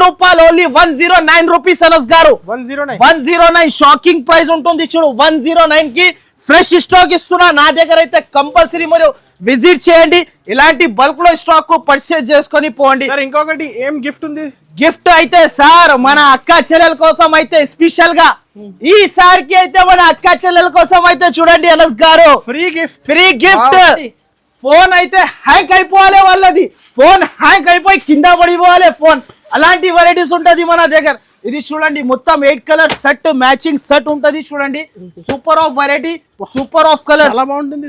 రూపాయలు only 109 rupees Anas గారు 109 shocking price ఉంటుంది చూడు 109 కి ఫ్రెష్ స్టాక్ ఇస్తున్నా నా దగ్గర అయితే కంపల్సరీ మరియు విజిట్ చేయండి ఇలాంటి బల్క్ లో స్టాక్ పర్చేస్ చేసుకొని పోండి సార్ ఇంకొకటి ఏం గిఫ్ట్ ఉంది గిఫ్ట్ అయితే సార్ మన అక్క చెల్లెల కోసం అయితే స్పెషల్ గా ఈ సారికి అయితే మన అక్క చెల్లెల కోసం అయితే చూడండి అనస్ గారు ఫ్రీ గిఫ్ట్ ఫోన్ అయితే హ్యాంగ్ అయిపోవాలి వాళ్ళది ఫోన్ హ్యాంగ్ అయిపోయి కింద పడిపోవాలి ఫోన్ అలాంటి వెరైటీస్ ఉంటది మన దగ్గర ఇది చూడండి మొత్తం 8 కలర్ సెట్ మ్యాచింగ్ సెట్ ఉంటది చూడండి super of variety super of colour చాలా బాగుంటుంది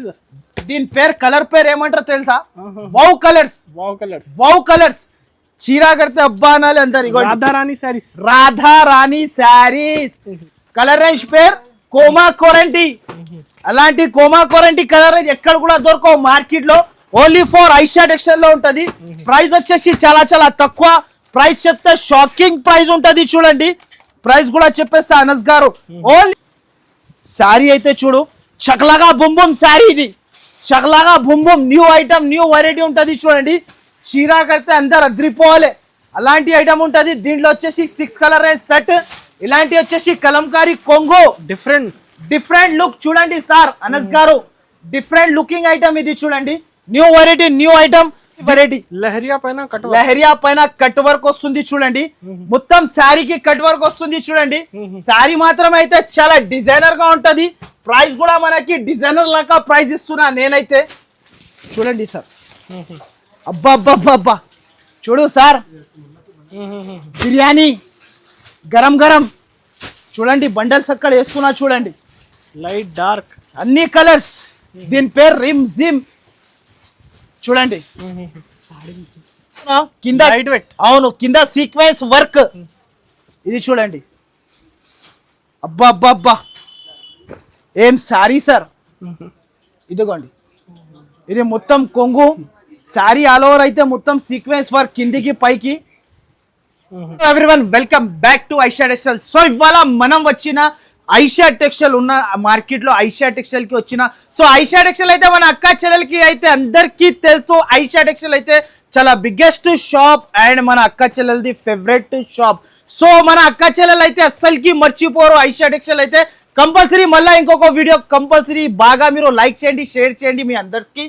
దీని పేరు కలర్ పేరు ఏమంటారు తెలుసా వావ్ కలర్స్ చీరా కడితే అబ్బా అనాలి అంటారు రాధారాణి శారీస్ కలర్ రేంజ్ పేరు కోమా కోరంటీ అలాంటి కోమా కోరంటీ కలర్ రేంజ్ ఎక్కడ కూడా దొరకవు మార్కెట్ లో ఓన్లీ ఫర్ ఐషా టెక్స్టైల్ లో ఉంటది ప్రైస్ వచ్చేసి చాలా చాలా తక్కువ ప్రైస్ చెప్తే షాకింగ్ ప్రైస్ ఉంటది చూడండి ప్రైస్ కూడా చెప్పేస్తా అనస్ గారు ఓన్లీ శారీ అయితే చూడు చక్లాగా బుంబుం శారీ ఇది చక్లాగా బుంబుం న్యూ ఐటమ్ న్యూ వెరైటీ ఉంటది చూడండి చీరా కడితే అందరు అద్రిపోవాలి అలాంటి ఐటమ్ ఉంటది దీంట్లో వచ్చేసి 6 కలర్ సెట్ ఇలాంటి వచ్చేసి కలంకారీ కొంగో డిఫరెంట్ లుక్ చూడండి సార్ అనస్ గారు డిఫరెంట్ లుకింగ్ ఐటమ్ ఇది చూడండి new variety new item variety leheriya పైన కట్ వర్క్ వస్తుంది చూడండి మొత్తం శారీకి కట్ వర్క్ వస్తుంది చూడండి శారీ మాత్రం అయితే చాలా డిజైనర్ గా ఉంటది ప్రైస్ కూడా మనకి డిజైనర్ లాగా ప్రైస్ ఇస్తున్నా నేనైతే చూడండి సార్ అబ్బా చూడు సార్ బిర్యానీ గరం గరం చూడండి బండల్స్ అక్కడ వేస్తున్నా చూడండి లైట్ డార్క్ అన్ని కలర్స్ దీని పేరు రిమ్ జిమ్ చూడండి కింద అవును కింద సీక్వెన్స్ వర్క్ ఇది చూడండి అబ్బా ఏం సారీ సార్ ఇదిగోండి ఇది మొత్తం కొంగు సారీ ఆల్ ఓవర్ అయితే మొత్తం సీక్వెన్స్ వర్క్ కిందికి పైకి everyone welcome back to Aisha textile so ఇవాళ మనం వచ్చిన ఐషా టెక్స్టైల్ ఉన్న మార్కెట్ లో ఐషా టెక్స్టైల్ కి వచ్చిన సో ఐషా టెక్స్టైల్ అయితే మన అక్క చెల్లెలకి అయితే అందరికీ తెలుసు ఐషా టెక్స్టైల్ అయితే చాలా బిగ్గెస్ట్ షాప్ అండ్ మన అక్క చెల్లెలది ఫేవరెట్ షాప్ సో మన అక్క చెల్లెలు అయితే అస్సలకి మర్చిపోరు ఐషా టెక్స్టైల్ అయితే కంపల్సరీ మళ్ళీ ఇంకొక వీడియో కంపల్సరీ బాగా మీరు లైక్ చేయండి షేర్ చేయండి మీ అందరికి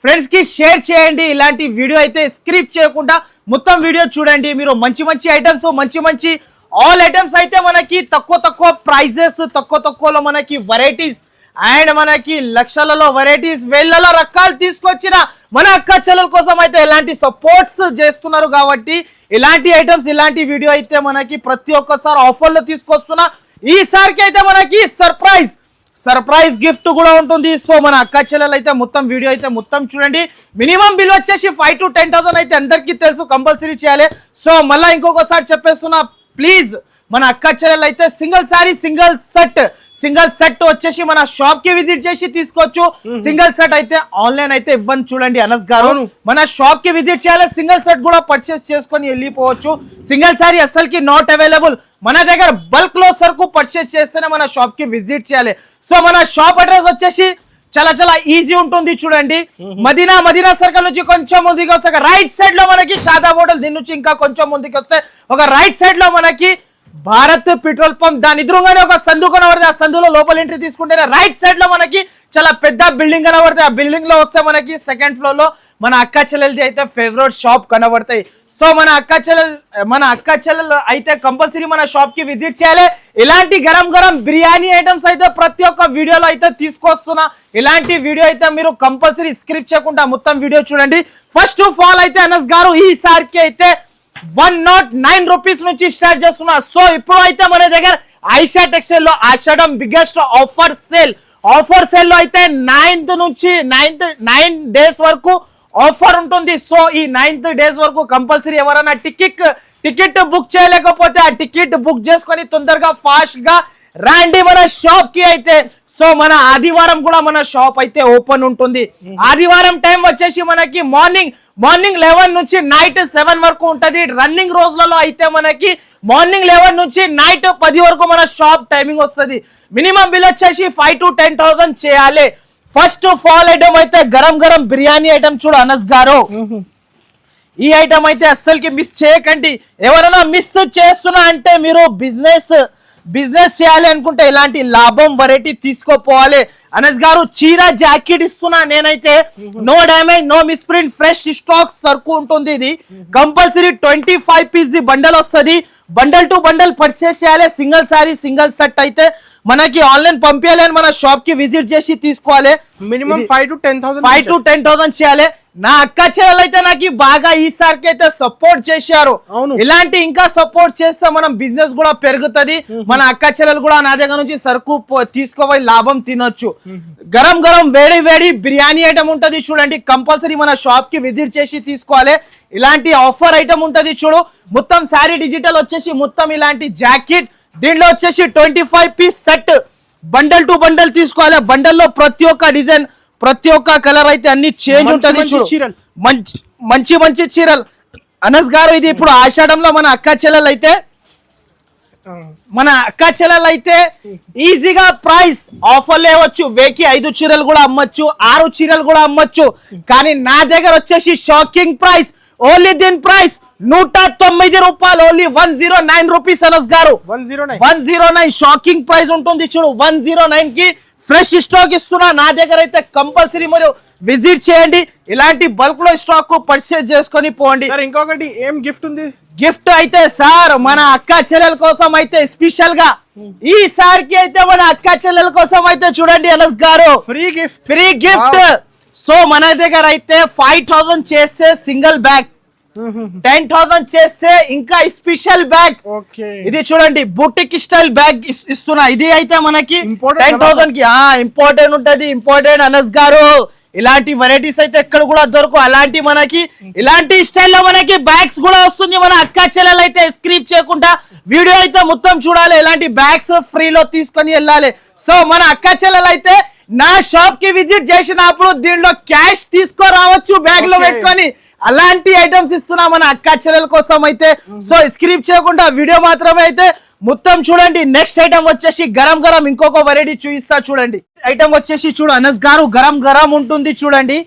ఫ్రెండ్స్ కి షేర్ చేయండి ఇలాంటి వీడియో అయితే స్క్రిప్ట్ చేయకుండా మొత్తం వీడియో చూడండి మీరు మంచి ఐటమ్స్ మంచి ఆల్ ఐటమ్స్ అయితే మనకి తక్కువ ప్రైజెస్ తక్కువలో మనకి వెరైటీస్ అండ్ మనకి లక్షలలో వెరైటీస్ వేళ్లలో రకాలు తీసుకొచ్చిన మన అక్క చెల్లెల కోసం అయితే ఇలాంటి సపోర్ట్స్ చేస్తున్నారు కాబట్టి ఇలాంటి ఐటమ్స్ ఇలాంటి వీడియో అయితే మనకి ప్రతి ఒక్కసారి ఆఫర్లో తీసుకొస్తున్నా ఈసారికి అయితే మనకి సర్ప్రైజ్ గిఫ్ట్ కూడా ఉంటుంది సో మన అక్క చెల్లెలు అయితే మొత్తం వీడియో అయితే మొత్తం చూడండి మినిమం బిల్ వచ్చేసి 5 to 10,000 అయితే అందరికీ తెలుసు కంపల్సరీ చేయాలి సో మళ్ళీ ఇంకొకసారి చెప్పేస్తున్నా ప్లీజ్ మన అక్క చెల్లెలు అయితే సింగిల్ సారీ సింగిల్ సెట్ వచ్చేసి మన షాప్ కి విజిట్ చేసి తీసుకోవచ్చు సింగిల్ సెట్ అయితే ఆన్లైన్ అయితే ఇవ్వని చూడండి అనస్ గారు మన షాప్ కి విజిట్ చేయాలి సింగిల్ సెట్ కూడా పర్చేస్ చేసుకొని వెళ్ళిపోవచ్చు సింగిల్ సారీ అసలుకి నాట్ అవైలబుల్ మన దగ్గర బల్క్ లో సరుకు పర్చేస్ చేస్తేనే మన షాప్ కి విజిట్ చేయాలి సో మన షాప్ అడ్రస్ వచ్చేసి చాలా ఈజీ ఉంటుంది చూడండి మదీనా సర్కిల్ నుంచి కొంచెం ముందుకు వస్తే రైట్ సైడ్ లో మనకి షాదా హోటల్ దీని నుంచి ఇంకా కొంచెం ముందుకు వస్తే ఒక రైట్ సైడ్ లో మనకి భారత్ పెట్రోల్ పంప్ దాని ఎదురుగానే ఒక సందు కనబడుతుంది ఆ సందులో లోపల ఎంట్రీ తీసుకుంటే రైట్ సైడ్ లో మనకి చాలా పెద్ద బిల్డింగ్ కనబడుతుంది ఆ బిల్డింగ్ లో వస్తే మనకి సెకండ్ ఫ్లోర్ లో మన అక్క చెల్లెలది అయితే ఫేవరెట్ షాప్ కనబడతాయి సో మన అక్క చెల్లెలు అయితే కంపల్సరీ మన షాప్ కి విజిట్ చేయాలి ఇలాంటి గరం బిర్యానీ ఐటమ్స్ అయితే ప్రతి ఒక్క వీడియోలో అయితే తీసుకొస్తున్నా ఇలాంటి వీడియో అయితే మీరు కంపల్సరీ స్క్రిప్ట్ చేయకుండా మొత్తం వీడియో చూడండి ఫస్ట్ ఆఫ్ ఆల్ అయితే అనస్ గారు ఈసారికి అయితే 109 రూపీస్ నుంచి స్టార్ట్ చేస్తున్నా సో ఇప్పుడు అయితే మన దగ్గర ఐషా టెక్స్టైల్ లో ఆషాఢం బిగ్గెస్ట్ ఆఫర్ సేల్ లో అయితే 9 డేస్ వరకు ఆఫర్ ఉంటుంది సో ఈ 9 డేస్ వరకు కంపల్సరీ ఎవరైనా టికెట్ బుక్ చేయలేకపోతే ఆ టికెట్ బుక్ చేసుకొని తొందరగా ఫాస్ట్ గా రండి మన షాప్ కి అయితే సో మన ఆదివారం కూడా మన షాప్ అయితే ఓపెన్ ఉంటుంది ఆదివారం టైం వచ్చేసి మనకి మార్నింగ్ 11 నుంచి నైట్ 7 వరకు ఉంటది రన్నింగ్ రోజులలో అయితే మనకి మార్నింగ్ 11 నుంచి నైట్ 10 వరకు మన షాప్ టైమింగ్ వస్తుంది మినిమం బిల్ వచ్చేసి 5 to 10,000 చేయాలి ఫస్ట్ ఆఫ్ ఆల్ ఐటమ్ అయితే గరం బిర్యానీ ఐటమ్ చూడు అనస్ గారు ఈ ఐటమ్ అయితే అస్సలకి మిస్ చేయకండి. ఎవరైనా మిస్ చేస్తున్నా అంటే మీరు బిజినెస్ చేయాలి అనుకుంటే ఇలాంటి లాభం వెరైటీ తీసుకోపోవాలి. అనస్ గారు చీర జాకెట్ ఇస్తున్నా నేనైతే, no damage, no misprint, fresh stock సరుకు ఉంటుంది. ఇది కంపల్సరీ 25 పీస్ బండల్ వస్తుంది. బండల్ టు బండల్ పర్చేస్ చేయాలి. సింగిల్ సారీ సింగిల్ సెట్ అయితే మనకి ఆన్లైన్ పంపించాలి అని మన షాప్ కి విజిట్ చేసి తీసుకోవాలి. మినిమం 5 to 10,000 5 to 10,000 చేయాలి. నా అక్క చెల్లెలు అయితే నాకు బాగా ఈసారికి అయితే సపోర్ట్ చేశారు. ఇలాంటి ఇంకా సపోర్ట్ చేస్తే మనం బిజినెస్ కూడా పెరుగుతుంది. మన అక్క చెల్లెలు కూడా నా దగ్గర నుంచి సరుకు తీసుకోవాలి, లాభం తినొచ్చు. గరం గరం వేడి వేడి బిర్యానీ ఐటమ్ ఉంటది చూడండి. కంపల్సరీ మన షాప్ కి విజిట్ చేసి తీసుకోవాలి. ఇలాంటి ఆఫర్ ఐటమ్ ఉంటది చూడు. మొత్తం శారీ డిజిటల్ వచ్చేసి మొత్తం ఇలాంటి జాకెట్, దీనిలో వచ్చేసి 25 piece set bundle to bundle తీసుకోవాలి. బండల్లో ప్రతి ఒక్క డిజైన్, ప్రతి ఒక్క కలర్ అయితే అన్ని చేంజ్ ఉంటుంది. మంచి మంచి చీరలు. అనస్ గారు ఇది ఇప్పుడు ఆషాఢంలో మన అక్క చెల్లెలు అయితే ఈజీగా ప్రైస్ ఆఫర్ లేవచ్చు. వేకి 5 చీరలు కూడా అమ్మొచ్చు, 6 చీరలు కూడా అమ్మొచ్చు. కానీ నా దగ్గర వచ్చేసి షాకింగ్ ప్రైస్, ఓన్లీ దీని ప్రైస్ 109 రూపాయలు, ఓన్లీ 109 రూపీస్. అనస్ గారు 109 షాకింగ్ ప్రైస్ ఉంటుంది చూడు. 109 కి ఫ్రెష్ స్టాక్ ఇస్తున్నా. నా దగ్గర అయితే కంపల్సరీ మీరు విజిట్ చేయండి. ఇలాంటి బల్క్ లో స్టాక్ పర్చేస్ చేసుకొని పోండి. ఇంకొకటి ఏం గిఫ్ట్ ఉంది? గిఫ్ట్ అయితే సార్ మన అక్క చెల్లెల కోసం అయితే స్పెషల్ గా ఈసారికి అయితే మన అక్క చెల్లెల కోసం అయితే చూడండి అనస్ గారు ఫ్రీ గిఫ్ట్. సో మన దగ్గర అయితే 5,000 చేస్తే సింగిల్ బ్యాగ్, 10,000 చేస్తే ఇంకా స్పెషల్ బ్యాగ్. ఇది చూడండి బూటిక్ స్టైల్ బ్యాగ్ ఇస్తున్నా. ఇది అయితే మనకి 10,000 కి ఇంపార్టెంట్ ఉంటది. ఇంపార్టెంట్ అనస్ గారు, ఇలాంటి వెరైటీస్ అయితే ఎక్కడ కూడా దొరకవు. అలాంటి మనకి ఇలాంటి స్టైల్లో మనకి బ్యాగ్స్ కూడా వస్తుంది. మన అక్క చెల్లెలు అయితే స్క్రిప్ చేయకుండా వీడియో అయితే మొత్తం చూడాలి. ఇలాంటి బ్యాగ్స్ ఫ్రీలో తీసుకొని వెళ్ళాలి. సో మన అక్క చెల్లెలు అయితే నా షాప్ కి విజిట్ చేసినప్పుడు దీనిలో క్యాష్ తీసుకురావచ్చు బ్యాగ్ లో పెట్టుకొని. అలాంటి ఐటమ్స్ ఇస్తున్నా మన అక్క చెల్లెల కోసం అయితే. సో స్క్రిప్ చేయకుండా వీడియో మాత్రమే అయితే మొత్తం చూడండి. నెక్స్ట్ ఐటమ్ వచ్చేసి గరం గరం ఇంకొక వెరైటీ చూపిస్తా చూడండి. ఐటమ్ వచ్చేసి చూడు అనస్ గారు, గరం గరం ఉంటుంది చూడండి.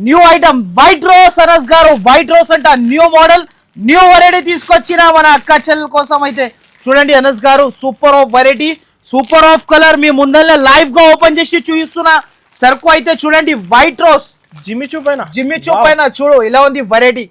New item white rose. Anas గారు వైట్ రోజ్ అంట న్యూ మోడల్, న్యూ వెరైటీ తీసుకొచ్చిన మన అక్క చెల్లెల కోసం అయితే చూడండి. అనస్ గారు super of variety, super of colour మీ ముందరనే లైవ్ గా ఓపెన్ చేసి చూపిస్తున్నా. సరుకు అయితే చూడండి వైట్ రోజ్, జిమ్మి చూ పైన చూడు ఇలా ఉంది వెరైటీ.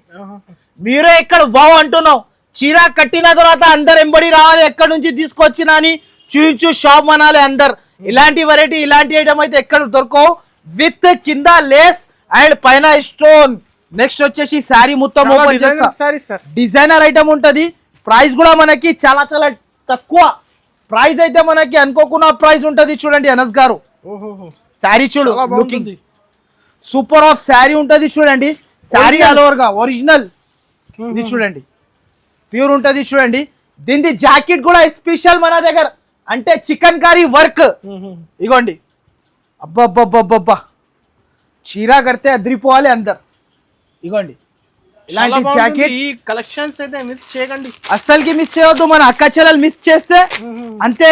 మీరే ఇక్కడ వావ్ అంటున్నావు. చీర కట్టిన తర్వాత అందరు ఎంబడి రావాలి, ఎక్కడి నుంచి తీసుకొచ్చినా అని చూయించు షాప్ అనాలి అందరు. ఇలాంటి వెరైటీ, ఇలాంటి ఐటమ్ అయితే ఎక్కడ దొరకవు. విత్ కింద లేస్ అండ్ పైన స్టోన్. నెక్స్ట్ వచ్చేసి శారీ మొత్తం ఓపెన్ చేస్తా. డిజైనర్ ఐటమ్ ఉంటది. ప్రైస్ కూడా మనకి చాలా చాలా తక్కువ ప్రైస్ అయితే మనకి అనుకోకుండా ప్రైస్ ఉంటది చూడండి. అనస్ గారు శారీ చూడు, లుకింగ్ సూపర్ ఆఫ్ శారీ ఉంటది చూడండి. శారీ ఆల్ ఓవర్ గా ఒరిజినల్. ఇది చూడండి ప్యూర్ ఉంటది చూడండి. దీని జాకెట్ కూడా స్పెషల్ మన దగ్గర, అంటే చికెన్ కర్రీ వర్క్. ఇగోండి అబ్బబ్బబ్బబ్బబ్బా, చీర కడితే అదిరిపోవాలి అందరు. ఇగోండి ఇలాంటి జాకెట్. ఈ కలెక్షన్స్ అయితే మిస్ చేయకండి, అస్సలకి మిస్ చేయవద్దు. మన అక్క చెల్లెలు మిస్ చేస్తే అంతే.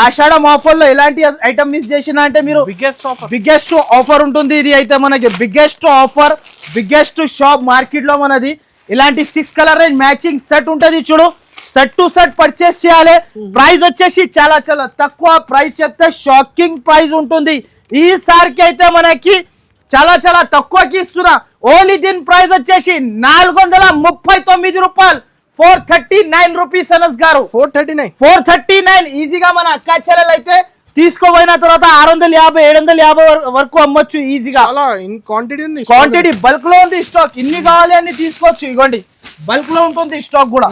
ఆషాఢం ఆఫర్ లో ఇలాంటి ఐటమ్ మిస్ చేసిన అంటే మీరు బిగ్గెస్ట్ ఆఫర్ ఉంటుంది. ఇది అయితే మనకి biggest offer, biggest shop market లో మనది. ఇలాంటి 6 కలర్ రేంజ్ మ్యాచింగ్ సెట్ ఉంటది చూడు. సెట్ టు సెట్ పర్చేస్ చేయాలి. ప్రైస్ వచ్చేసి చాలా చాలా తక్కువ. ప్రైస్ చెప్తే షాకింగ్ ప్రైస్ ఉంటుంది. ఈసారికి అయితే మనకి చాలా చాలా తక్కువకి ఇస్తున్నా. ఓన్లీ దీని ప్రైస్ వచ్చేసి 439 రూపాయలు, 439 రూపీస్. అనస్ గారు 439 ఈజీగా మన అక్క చెల్లెలు అయితే తీసుకోపోయిన తర్వాత 650 750 వరకు అమ్మొచ్చు ఈజీగా. క్వాంటిటీ బల్క్ లో ఉంది స్టాక్. ఇన్ని కావాలి అన్ని తీసుకోవచ్చు. ఇగోండి బల్క్ లో ఉంటుంది స్టాక్ కూడా.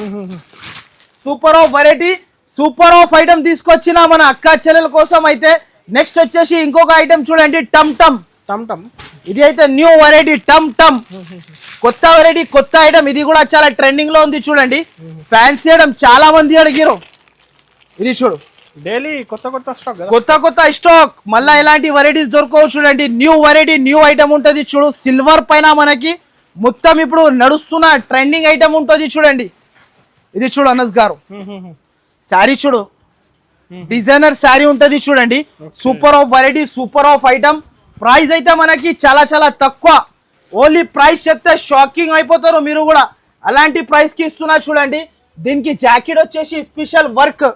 Super of variety, super of item తీసుకొచ్చిన మన అక్క చెల్లెల కోసం అయితే. నెక్స్ట్ వచ్చేసి ఇంకొక ఐటమ్ చూడండి, టమ్ టమ్. ఇది అయితే న్యూ వెరైటీ టమ్ టమ్, కొత్త వెరైటీ, కొత్త ఐటమ్. ఇది కూడా చాలా ట్రెండింగ్ లో ఉంది చూడండి. ఫ్యాన్సీ ఐటమ్ చాలా మంది అడిగారు. ఇది చూడు డైలీ కొత్త స్టాక్. మళ్ళా ఇలాంటి వెరైటీస్ దొరకవు చూడండి. న్యూ వెరైటీ, న్యూ ఐటమ్ ఉంటది చూడు. సిల్వర్ పైన మనకి మొత్తం ఇప్పుడు నడుస్తున్న ట్రెండింగ్ ఐటమ్ ఉంటది చూడండి. ఇది చూడు అనస్ గారు శారీ చూడు, డిజైనర్ శారీ ఉంటది చూడండి. Super of variety, super of item. Price అయితే మనకి చాలా చాలా తక్కువ. ఓన్లీ ప్రైస్ చెప్తే షాకింగ్ అయిపోతారు మీరు కూడా. అలాంటి ప్రైస్ కి ఇస్తున్నా చూడండి. దీనికి జాకెట్ వచ్చేసి స్పెషల్ వర్క్,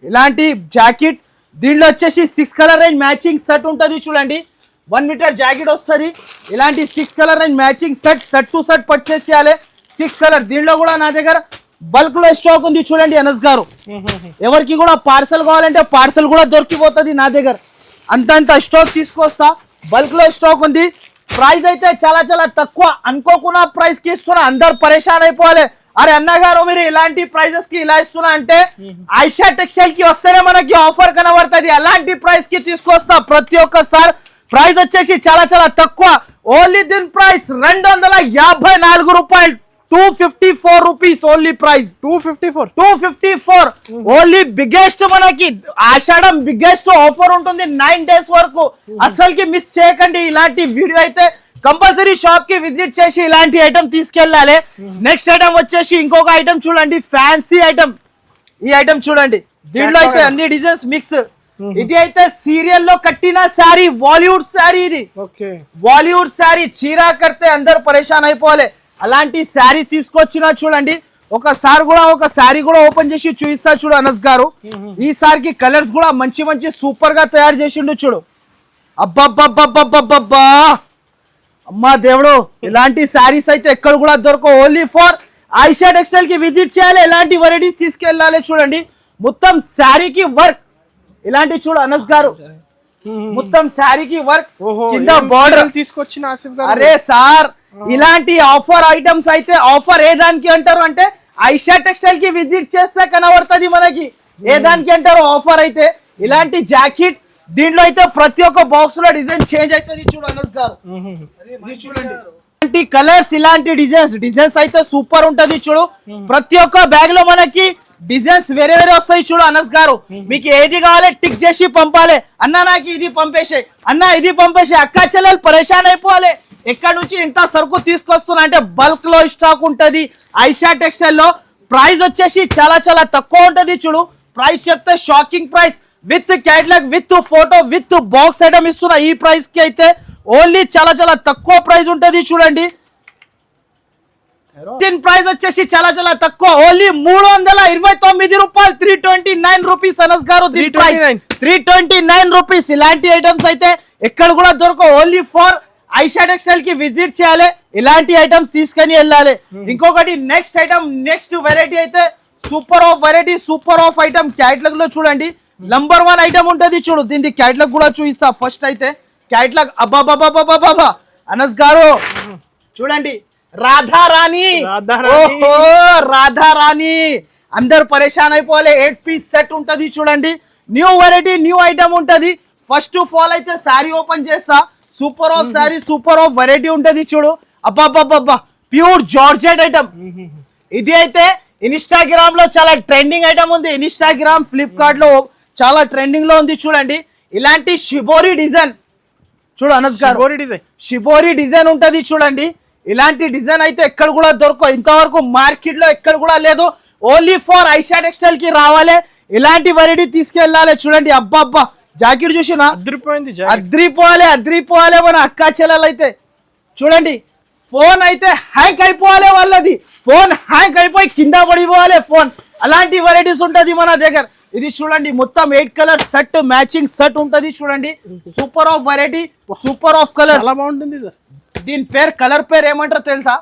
ఇలాంటి జాకెట్. దీంట్లో వచ్చేసి 6 కలర్ రేంజ్ మ్యాచింగ్ సెట్ ఉంటుంది చూడండి. 1 మీటర్ జాకెట్ వస్తుంది. ఇలాంటి 6 colour range matching set to set purchase చేయాలి. 6 కలర్. దీంట్లో కూడా నా దగ్గర బల్క్ లో స్టాక్ ఉంది చూడండి అనస్ గారు. ఎవరికి కూడా పార్సల్ కావాలంటే పార్సల్ కూడా దొరికిపోతుంది నా దగ్గర. అంతంత స్టాక్ తీసుకొస్తా. బల్క్ లో స్టాక్ ఉంది. ప్రైస్ అయితే చాలా చాలా తక్కువ, అనుకోకుండా ప్రైస్ కి ఇస్తున్నా. అందరు పరేషాన్ అయిపోవాలి, అరే అన్నగారు మీరు ఇలాంటి ప్రైజెస్ కి ఇలా ఇస్తున్నా అంటే ఐషా టెక్స్టైల్ కి వస్తేనే మనకి ఆఫర్ కనబడుతుంది. అలాంటి ప్రైస్ కి తీసుకొస్తా ప్రతి ఒక్కసారి. ప్రైస్ వచ్చేసి చాలా చాలా తక్కువ. ఓన్లీ దీని ప్రైస్ 254 రూపాయలు. 254 rupees only price. 254 only. Biggest మనకి ఆషాఢం బిగ్గెస్ట్ ఆఫర్ ఉంటుంది 9 డేస్ వరకు. అసలుకి మిస్ చేయకండి. ఇలాంటి వీడియో అయితే కంపల్సరీ షాప్ కి విజిట్ చేసి ఇలాంటి ఐటమ్ తీసుకెళ్ళాలి. నెక్స్ట్ ఐటమ్ వచ్చేసి ఇంకొక ఐటమ్ చూడండి, ఫ్యాన్సీ ఐటమ్. ఈ ఐటమ్ చూడండి, దీంట్లో అయితే అన్ని డిజైన్స్ మిక్స్. ఇది అయితే సీరియల్ లో కట్టిన శారీ, బాలీవుడ్ శారీ. ఇది బాలీవుడ్ శారీ. చీరా కడితే అందరు పరేషాన్ అయిపోవాలి. అలాంటి శారీ తీసుకొచ్చినా చూడండి. ఒక శారీ కూడా ఓపెన్ చేసి చూపిస్తా చూడు అనస్ గారు. ఈ సారికి కలర్స్ కూడా మంచి మంచి సూపర్ గా తయారు చేసిండు చూడు. అబ్బబ్బబ్బబ్బబ్బబ్బా అమ్మా దేవుడు, ఇలాంటి శారీస్ అయితే ఎక్కడ కూడా దొరకవు. ఓన్లీ ఫర్ ఐషా టెక్స్టైల్ కి విజిట్ చేయాలి. ఇలాంటి వెరైటీస్ తీసుకెళ్ళాలి చూడండి. మొత్తం శారీకి వర్క్. ఇలాంటి చూడు అనస్ గారు, మొత్తం శారీకి వర్క్. కింద బార్డర్ తీసుకొచ్చిన ఆసిఫ్ గారు. అరే సార్, ఇలాంటి ఆఫర్ ఐటమ్స్ అయితే ఆఫర్ ఏ దానికి అంటారు అంటే ఐషా టెక్స్టైల్ కి విజిట్ చేస్తే కనబడుతుంది మనకి. ఏ దానికి అంటారు ఆఫర్ అయితే. ఇలాంటి జాకెట్ దీంట్లో అయితే ప్రతి ఒక్క బాక్స్ లో డిజైన్ చేంజ్ అవుతుంది చూడు అనస్ గారు. చూడండి ఇలాంటి కలర్స్, ఇలాంటి డిజైన్స్ అయితే సూపర్ ఉంటది చూడు. ప్రతి ఒక్క బ్యాగ్ లో మనకి డిజైన్స్ వేరే వేరే వస్తాయి చూడు అనస్ గారు. మీకు ఏది కావాలి టిక్ చేసి పంపాలి. అన్న నాకు ఇది పంపేసే, అన్న ఇది పంపేసే. అక్క చెల్లెలు పరేషాన్ అయిపోవాలి. ఎక్కడ నుంచి ఇంత సరుకు తీసుకొస్తున్నా అంటే బల్క్ లో స్టాక్ ఉంటది ఐషా టెక్స్టైల్ లో. ప్రైస్ వచ్చేసి చాలా చాలా తక్కువ ఉంటది చూడు. ప్రైస్ చెప్తే shocking price. With catalogue, with photo, with box item ఇస్తున్నా. ఈ ప్రైస్ కి అయితే ఓన్లీ చాలా చాలా తక్కువ ప్రైస్ ఉంటది చూడండి. దీని ప్రైస్ వచ్చేసి చాలా చాలా తక్కువ. ఓన్లీ 329 రూపాయలు. 329 రూపీస్ అనస్ గారు. దీని ప్రైస్ 329 రూపీస్. ఇలాంటి ఐటమ్స్ అయితే ఎక్కడ కూడా దొరకవు. ఓన్లీ ఫర్ ఐషా టెక్స్టైల్ కి విజిట్ చేయాలి. ఇలాంటి ఐటమ్స్ తీసుకొని వెళ్ళాలి. ఇంకొకటి నెక్స్ట్ ఐటమ్, నెక్స్ట్ వెరైటీ అయితే super of variety, super of item. Catalogue లో చూడండి నంబర్ 1 ఐటమ్ ఉంటది చూడు. దీనికి క్యాటలాగ్ కూడా చూపిస్తా. ఫస్ట్ అయితే క్యాటలాగ్. అబ్బాబాబాబాబా అనస్ గారు చూడండి, రాధారాణి. ఓహో రాధారాణి, అందరు పరేషాన్ అయిపోవాలి. 8 పీస్ సెట్ ఉంటది చూడండి. న్యూ వెరైటీ, న్యూ ఐటమ్ ఉంటది. ఫస్ట్ ఆఫ్ ఆల్ అయితే శారీ ఓపెన్ చేస్తా. Super of sari, super of variety ఉంటది చూడు. అబ్బాబాబాబా, ప్యూర్ జార్జెట్ ఐటమ్. ఇది అయితే ఇన్స్టాగ్రామ్ లో చాలా ట్రెండింగ్ ఐటమ్ ఉంది. ఇన్స్టాగ్రామ్, ఫ్లిప్కార్ట్ లో చాలా ట్రెండింగ్ లో ఉంది చూడండి. ఇలాంటి షిబోరి డిజైన్ చూడు అనస్ గారు. షిబోరి డిజైన్ ఉంటది చూడండి. ఇలాంటి డిజైన్ అయితే ఎక్కడ కూడా దొరకవు. ఇంతవరకు మార్కెట్ లో ఎక్కడ కూడా లేదు. ఓన్లీ ఫర్ ఐషా టెక్స్టైల్ కి రావాలి. ఇలాంటి వెరైటీ తీసుకెళ్ళాలి చూడండి. అబ్బా జాకెట్ చూసినా అద్రిపోవాలి మన అక్క చెల్లెలు అయితే చూడండి. ఫోన్ అయితే హ్యాంగ్ అయిపోవాలి వాళ్ళది. ఫోన్ హ్యాంగ్ అయిపోయి కింద పడిపోవాలి ఫోన్. అలాంటి వెరైటీస్ ఉంటది మన దగ్గర. ఇది చూడండి మొత్తం 8 కలర్ సెట్, మ్యాచింగ్ సెట్ ఉంటది చూడండి. Super of variety, super of colour. చాలా బాగుంటుంది. దీని కలర్ పేరు ఏమంటారు తెలుసా?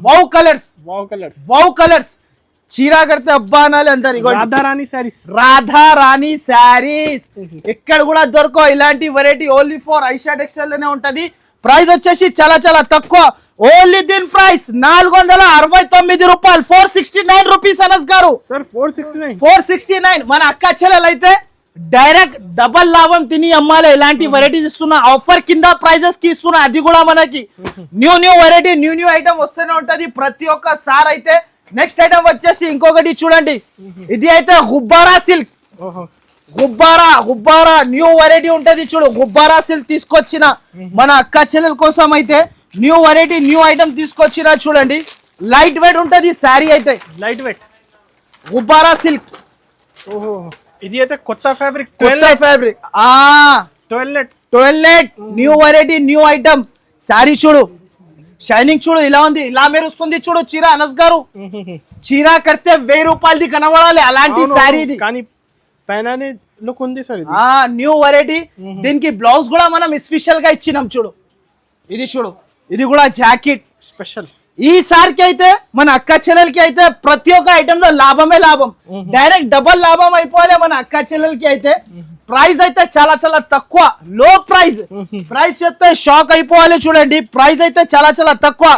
Wow colours. చీరా కడితే అబ్బా అనాలి అందరు. రాధారాణి శారీస్ ఎక్కడ కూడా దొరకవు. ఇలాంటి variety only for Aisha textile లోనే ఉంటది. ప్రైస్ వచ్చేసి చాలా చాలా తక్కువ. ఓన్లీ దీని ప్రైస్ 469 రూపాయలు. 469 రూపీస్ అనస్ గారు. 469. మన అక్క చెల్లెలు అయితే డైరెక్ట్ డబల్ లాభం తిని అమ్మాలి. ఇలాంటి వెరైటీస్ ఇస్తున్నా. ఆఫర్ కింద ప్రైజెస్ కి ఇస్తున్నా. అది కూడా మనకి న్యూ వెరైటీ, న్యూ ఐటమ్ వస్తూనే ఉంటది ప్రతి ఒక్కసారి అయితే. నెక్స్ట్ ఐటమ్ వచ్చేసి ఇంకొకటి చూడండి. ఇది అయితే గుబ్బారా సిల్క్. గుబ్బారా న్యూ వెరైటీ ఉంటది చూడు. గుబ్బారా సిల్క్ తీసుకొచ్చిన మన అక్క చెల్లెల కోసం అయితే న్యూ వెరైటీ, న్యూ ఐటమ్ తీసుకొచ్చిన చూడండి. లైట్ వెయిట్ ఉంటది శారీ అయితే. లైట్ వెయిట్ గుబ్బారా సిల్క్. ఇది అయితే కొత్త ఫ్యాబ్రిక్. ట్వెల్నెట్ new variety, new item sari చూడు. షైనింగ్ చూడు ఇలా ఉంది, ఇలా మెరుస్తుంది చూడు చీర. అనస్ గారు చీర కడితే 1000 రూపాయలది కనబడాలి అలాంటి శారీ ఇది. కానీ పైన లుక్ ఉంది సార్ ఇది. New variety. దీనికి బ్లౌజ్ కూడా మనం స్పెషల్ గా ఇచ్చినాం చూడు. ఇది చూడు, ఇది కూడా జాకెట్ స్పెషల్. ఈసారికి అయితే మన అక్క చెల్లెలకి అయితే ప్రతి ఒక్క ఐటమ్ లో లాభమే లాభం, డైరెక్ట్ డబల్ లాభం అయిపోవాలి మన అక్క చెల్లెలకి అయితే. ప్రైస్ అయితే చాలా చాలా తక్కువ, లో ప్రైస్. ప్రైస్ చెప్తే షాక్ అయిపోవాలి చూడండి. ప్రైస్ అయితే చాలా చాలా తక్కువ.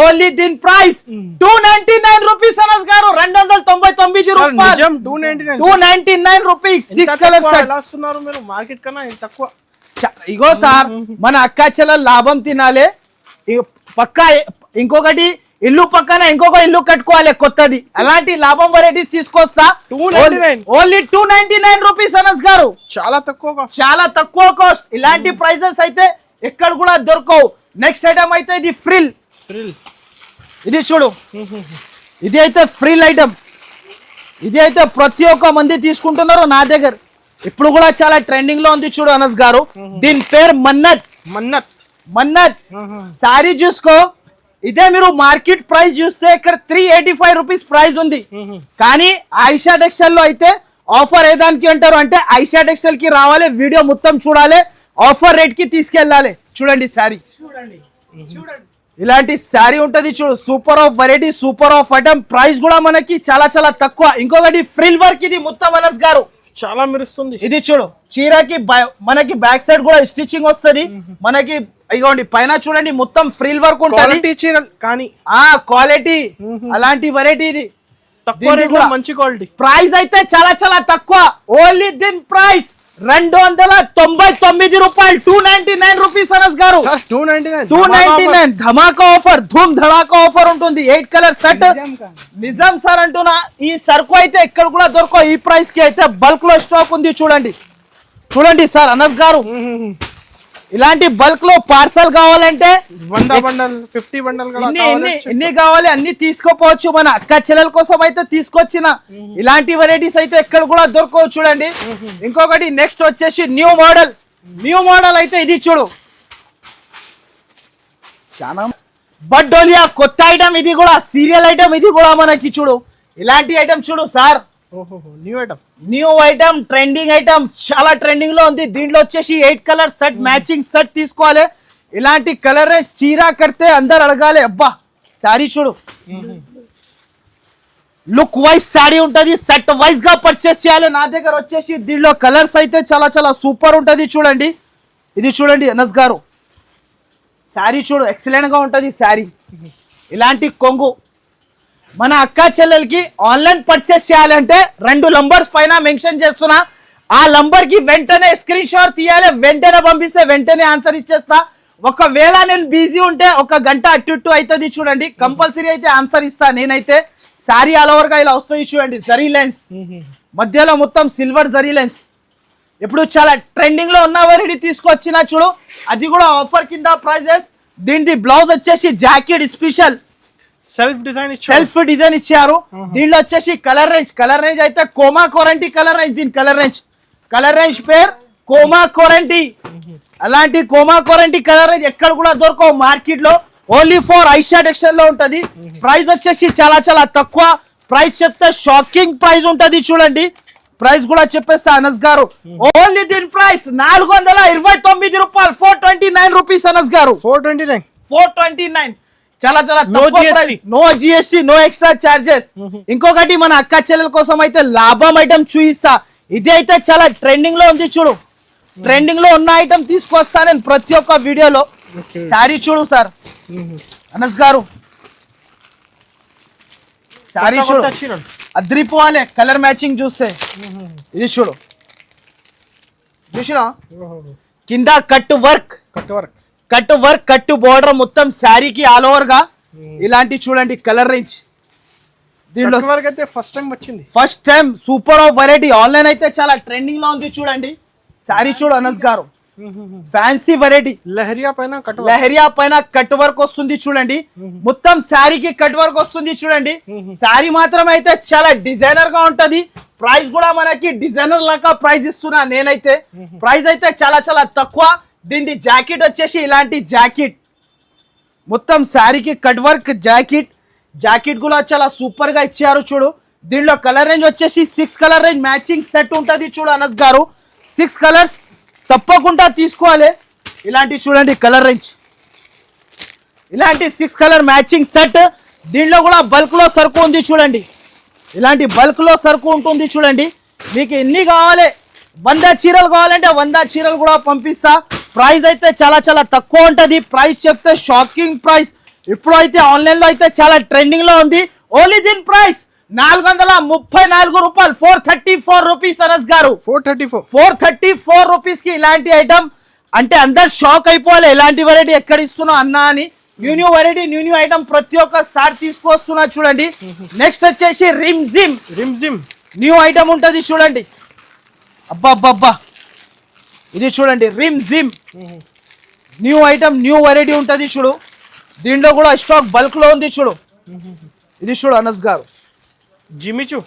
ఓన్లీ దీని ప్రైస్ 299 రూపీస్. అనస్ గారు 299 రూపాయలు. 299 రూపీస్. 6 colour set. ఎలా వస్తున్నారు మీరు మార్కెట్ కన్నా ఇంత తక్కువ? ఇగో సార్, మన అక్క చెల్లెలు లాభం తినాలి. పక్కా ఇంకొకటి ఇల్లు పక్కన ఇంకొక ఇల్లు కట్టుకోవాలి కొత్తది, అలాంటి లాభం వెరైటీస్ తీసుకొస్తా. Only 299 rupees. అనస్ గారు చాలా తక్కువ, చాలా తక్కువ కాస్ట్. ఇలాంటి ప్రైజెస్ అయితే ఎక్కడ కూడా దొరకవు. నెక్స్ట్ ఐటమ్ అయితే ఇది ఫ్రిల్. ఇది చూడు, ఇది అయితే ఫ్రిల్ ఐటమ్. ఇది అయితే ప్రతి ఒక్క మంది తీసుకుంటున్నారు నా దగ్గర. ఇప్పుడు కూడా చాలా ట్రెండింగ్ లో ఉంది చూడు అనస్ గారు. దీని పేరు మన్నత్. మన్నత్ మన్నత్ సారీ చూసుకో. ఇదే మీరు మార్కెట్ ప్రైస్ చూస్తే ఇక్కడ 385 రూపీస్ ప్రైస్ ఉంది. కానీ ఐషా టెక్స్టైల్ లో అయితే ఆఫర్ ఏదానికి అంటారు అంటే ఐషా టెక్స్టైల్ కి రావాలి, వీడియో మొత్తం చూడాలి, ఆఫర్ రేట్ కి తీసుకెళ్ళాలి. చూడండి శారీ, ఇలాంటి శారీ ఉంటది చూడు. Super of variety, super of item. Price కూడా మనకి చాలా చాలా తక్కువ. ఇంకొకటి ఫ్రిల్ వర్క్. ఇది మొత్తం అనస్ గారు చాలా మెరుస్తుంది. ఇది చూడు, చీరకి మనకి బ్యాక్ సైడ్ కూడా స్టిచ్చింగ్ వస్తుంది మనకి. ఇగోండి పైన చూడండి మొత్తం ఫ్రిల్ వర్క్ ఉంటుంది. చీరలు కానీ క్వాలిటీ అలాంటి వెరైటీ. ఇది తక్కువ రేట్ లో మంచి క్వాలిటీ. ప్రైస్ అయితే చాలా చాలా తక్కువ. ఓన్లీ దీని ప్రైస్ 299 రూపాయలు. 299 రూపీస్. అనస్ గారు 299 ధమాకా ఆఫర్, ధూమ్ ధడాకా ఆఫర్ ఉంటుంది. 8 కలర్ సెట్. నిజం సార్ అంటున్నా, ఈ సరుకు అయితే ఎక్కడ కూడా దొరకవు. ఈ ప్రైస్ కి అయితే బల్క్ లో స్టాక్ ఉంది. చూడండి చూడండి సార్ అనస్ గారు, ఇలాంటి బల్క్ లో పార్సల్ కావాలంటే 100 బండల్ 50 బండల్ ఎన్ని కావాలి అన్ని తీసుకోపోవచ్చు. మన అక్క చెల్లెల కోసం అయితే తీసుకొచ్చిన ఇలాంటి వెరైటీస్ అయితే ఎక్కడ కూడా దొరకవు. చూడండి ఇంకొకటి నెక్స్ట్ వచ్చేసి న్యూ మోడల్. న్యూ మోడల్ అయితే ఇది చూడు, చాలా బడ్డోలియా కొత్త ఐటమ్. ఇది కూడా సీరియల్ ఐటమ్. ఇది కూడా మనకి చూడు ఇలాంటి ఐటమ్ చూడు sir. New item, trending item, చాలా ట్రెండింగ్ లో ఉంది. దీంట్లో వచ్చేసి 8 కలర్ సెట్, మ్యాచింగ్ సెట్ తీసుకోవాలి. ఇలాంటి కలర్ చీర కడితే అందరు అడగాలి అబ్బా శారీ చూడు. లుక్ వైజ్ శారీ ఉంటది, సెట్ వైజ్ గా పర్చేస్ చేయాలి. నా దగ్గర వచ్చేసి దీంట్లో కలర్స్ అయితే చాలా చాలా సూపర్ ఉంటది. చూడండి ఇది చూడండి అనస్ గారు, శారీ చూడు ఎక్సలెంట్ గా ఉంటది శారీ. ఇలాంటి కొంగు మన అక్క చెల్లెలకి ఆన్లైన్ పర్చేస్ చేయాలంటే 2 నంబర్స్ పైన మెన్షన్ చేస్తున్నా. ఆ నంబర్ కి వెంటనే స్క్రీన్ షాట్ తీయాలి, వెంటనే పంపిస్తే వెంటనే ఆన్సర్ ఇచ్చేస్తా. ఒకవేళ నేను బిజీ ఉంటే 1 గంట అటు ఇటు అవుతుంది. చూడండి కంపల్సరీ అయితే ఆన్సర్ ఇస్తా నేనైతే. శారీ ఆల్ ఓవర్ గా ఇలా వస్తుంది చూడండి. జరీ లైన్స్ మధ్యలో మొత్తం సిల్వర్ జరీ లైన్స్. ఇప్పుడు చాలా ట్రెండింగ్ లో ఉన్న వెరైటీ తీసుకొచ్చిన చూడు, అది కూడా ఆఫర్ కింద ప్రైజెస్. దీని బ్లౌజ్ వచ్చేసి జాకెట్ స్పెషల్ సెల్ఫ్ డిజైన్ ఇచ్చారు. దీంట్లో వచ్చేసి కలర్ రేంజ్ అయితే కోమా కోరంటీ కలర్ రేంజ్. దీని కలర్ రేంజ్ పేరు కోమా కోరంటీ. అలాంటి కోమా కోరంటీ కలర్ రేంజ్ ఎక్కడ కూడా దొరకవు మార్కెట్ లో. ఓన్లీ ఫర్ ఐషా టెక్స్టైల్ లో ఉంటది. ప్రైస్ వచ్చేసి చాలా చాలా తక్కువ. ప్రైస్ చెప్తే షాకింగ్ ప్రైస్ ఉంటది. చూడండి ప్రైస్ కూడా చెప్పేస్తా అనస్ గారు. ఓన్లీ దీని ప్రైస్ 429 రూపాయలు. 429 రూపీస్ అనస్ గారు. 429 చాలా చాలా no GST, no extra charges. ఇంకొకటి మన అక్క చెల్లెల కోసం అయితే లాభం ఐటమ్ చూయిస్తా. ఇది అయితే చాలా ట్రెండింగ్ లో ఉంది చూడు. ట్రెండింగ్ లో ఉన్న ఐటమ్ తీసుకొస్తా నేను ప్రతి ఒక్క వీడియోలో. శారీ చూడు సార్ అనస్ గారు, శారీ చూడు అద్రిపోవాలి కలర్ మ్యాచింగ్ చూస్తే. ఇది చూడు చూసినా కింద కట్ వర్క్ కట్ బోర్డర్ మొత్తం శారీకి ఆల్ ఓవర్ గా. ఇలాంటి చూడండి కలర్ రేంజ్. దీంట్లో first time super of variety. Online అయితే చాలా ట్రెండింగ్ లో ఉంది. చూడండి శారీ చూడు అనస్ గారు, ఫ్యాన్సీ వెరైటీ. లహరియా పైన కట్ వర్క్ వస్తుంది చూడండి. మొత్తం శారీకి కట్ వర్క్ వస్తుంది చూడండి. శారీ మాత్రం అయితే చాలా డిజైనర్ గా ఉంటది. ప్రైస్ కూడా మనకి డిజైనర్ లాగా ప్రైస్ ఇస్తున్నా నేనైతే. ప్రైస్ అయితే చాలా చాలా తక్కువ. దీని జాకెట్ వచ్చేసి ఇలాంటి జాకెట్ మొత్తం శారీకి కట్ వర్క్ జాకెట్ కూడా చాలా సూపర్ గా ఇచ్చారు చూడు. దీనిలో కలర్ రేంజ్ వచ్చేసి 6 కలర్ రేంజ్ మ్యాచింగ్ సెట్ ఉంటుంది చూడు అనస్ గారు. 6 కలర్స్ తప్పకుండా తీసుకోవాలి. ఇలాంటి చూడండి కలర్ రేంజ్, ఇలాంటి 6 కలర్ మ్యాచింగ్ సెట్. దీనిలో కూడా బల్క్ లో సరుకు ఉంది చూడండి. ఇలాంటి బల్క్ లో సరుకు ఉంటుంది చూడండి. మీకు ఎన్ని కావాలి, 100 చీరలు కావాలంటే 100 చీరలు కూడా పంపిస్తా. ప్రైస్ అయితే చాలా చాలా తక్కువ ఉంటుంది. ప్రైస్ చెప్తే షాకింగ్ ప్రైస్. ఇప్పుడు అయితే ఆన్లైన్ లో అయితే చాలా ట్రెండింగ్ లో ఉంది. ఓన్లీ దీని ప్రైస్ 434 రూపాయలు, 434 రూపీస్ అనస్ గారు. 434 రూపీస్ కి ఇలాంటి ఐటమ్ అంటే అందరు షాక్ అయిపోవాలి. ఎలాంటి వెరైటీ ఎక్కడ ఇస్తున్నావు అన్నా అని. న్యూ వెరైటీ న్యూ ఐటమ్ ప్రతి ఒక్కసారి తీసుకొస్తున్నా చూడండి. నెక్స్ట్ వచ్చేసి రిమ్ జిమ్ న్యూ ఐటమ్ ఉంటుంది చూడండి. అబ్బా ఇది చూడండి rim gym new item, new variety ఉంటుంది చూడు. దీంట్లో కూడా స్టాక్ బల్క్ లో ఉంది చూడు. ఇది చూడు అనస్ గారు, జిమ్మిచు.